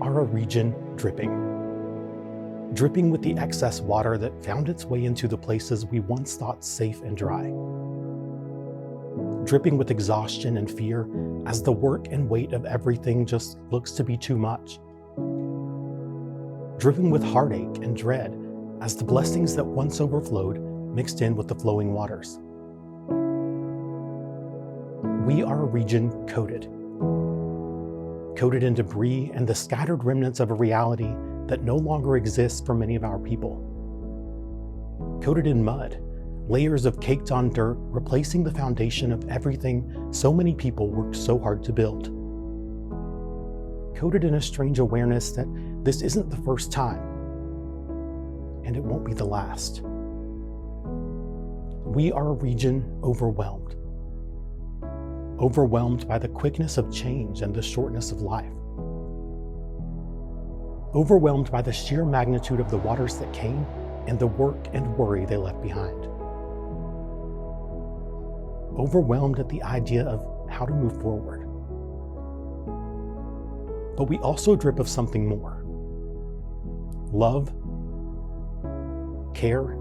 are a region dripping. Dripping with the excess water that found its way into the places we once thought safe and dry. Dripping with exhaustion and fear as the work and weight of everything just looks to be too much. Dripping with heartache and dread as the blessings that once overflowed mixed in with the flowing waters. We are a region coated in debris and the scattered remnants of a reality that no longer exists for many of our people. Coated in mud, layers of caked on dirt replacing the foundation of everything so many people worked so hard to build. Coated in a strange awareness that this isn't the first time, and it won't be the last. We are a region overwhelmed. Overwhelmed by the quickness of change and the shortness of life. Overwhelmed by the sheer magnitude of the waters that came and the work and worry they left behind. Overwhelmed at the idea of how to move forward. But we also drip of something more. Love, care,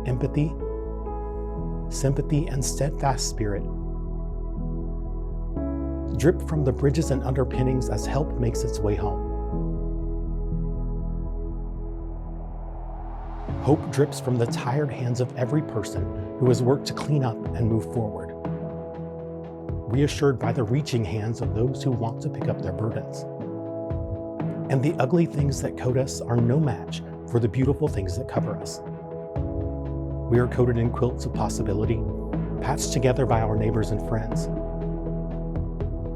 empathy, sympathy, and steadfast spirit. Drip from the bridges and underpinnings as help makes its way home. Hope drips from the tired hands of every person who has worked to clean up and move forward. Reassured by the reaching hands of those who want to pick up their burdens. And the ugly things that coat us are no match for the beautiful things that cover us. We are coated in quilts of possibility, patched together by our neighbors and friends.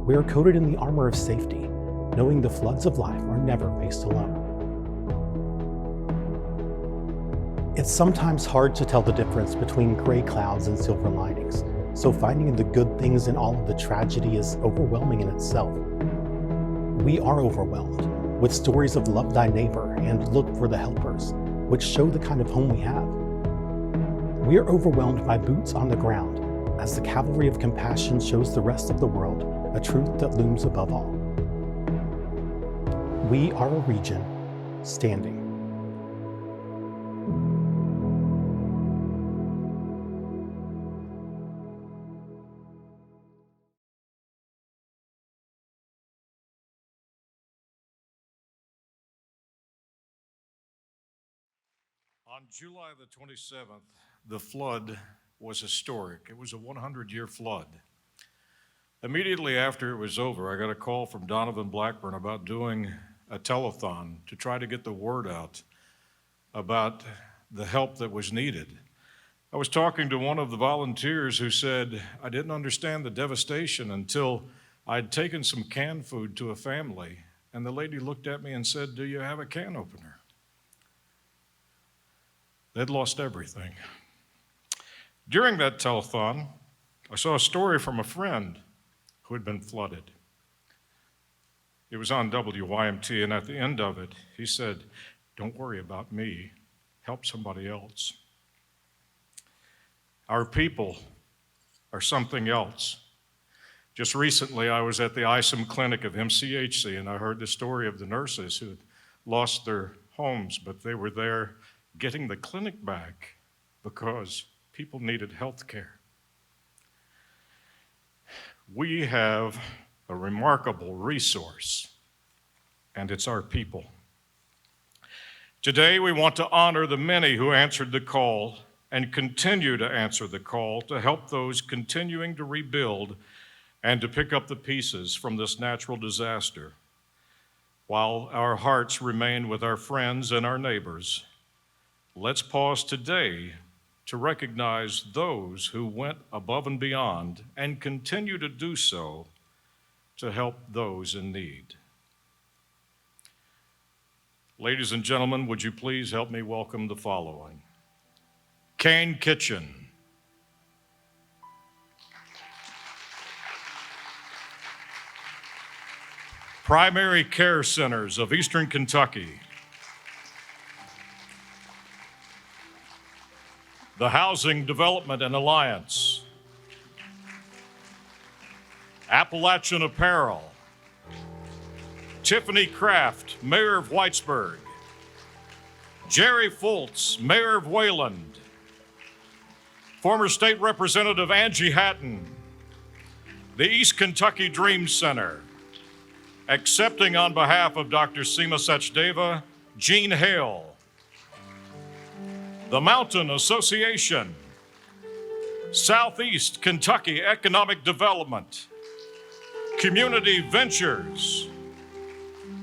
We are coated in the armor of safety, knowing the floods of life are never faced alone. It's sometimes hard to tell the difference between gray clouds and silver linings, so finding the good things in all of the tragedy is overwhelming in itself. We are overwhelmed with stories of love thy neighbor and look for the helpers, which show the kind of home we have. We are overwhelmed by boots on the ground as the cavalry of compassion shows the rest of the world a truth that looms above all. We are a region standing. On July the 27th, the flood was historic. It was a 100-year flood. Immediately after it was over, I got a call from Donovan Blackburn about doing a telethon to try to get the word out about the help that was needed. I was talking to one of the volunteers who said, I didn't understand the devastation until I'd taken some canned food to a family, and the lady looked at me and said, do you have a can opener? They'd lost everything. During that telethon, I saw a story from a friend who had been flooded. It was on WYMT, and at the end of it, he said, don't worry about me, help somebody else. Our people are something else. Just recently, I was at the ISOM clinic of MCHC, and I heard the story of the nurses who had lost their homes, but they were there getting the clinic back because people needed health care. We have a remarkable resource, and it's our people. Today, we want to honor the many who answered the call and continue to answer the call to help those continuing to rebuild and to pick up the pieces from this natural disaster. While our hearts remain with our friends and our neighbors, let's pause today to recognize those who went above and beyond and continue to do so to help those in need. Ladies and gentlemen, would you please help me welcome the following. Kane Kitchen. Primary Care Centers of Eastern Kentucky. The Housing Development and Alliance. Appalachian Apparel. Tiffany Kraft, Mayor of Whitesburg. Jerry Foltz, Mayor of Wayland. Former State Representative Angie Hatton. The East Kentucky Dream Center. Accepting on behalf of Dr. Seema Sachdeva, Jean Hale. The Mountain Association. Southeast Kentucky Economic Development. Community Ventures.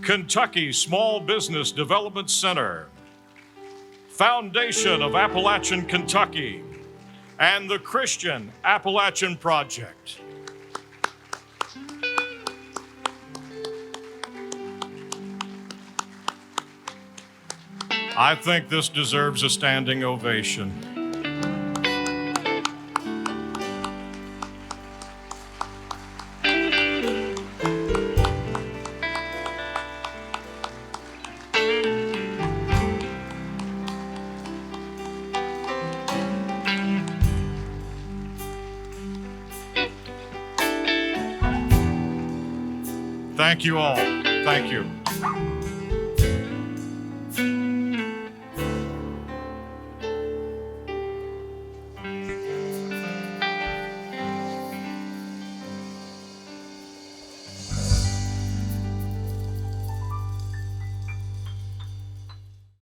Kentucky Small Business Development Center. Foundation of Appalachian Kentucky, and the Christian Appalachian Project. I think this deserves a standing ovation. Thank you all. Thank you.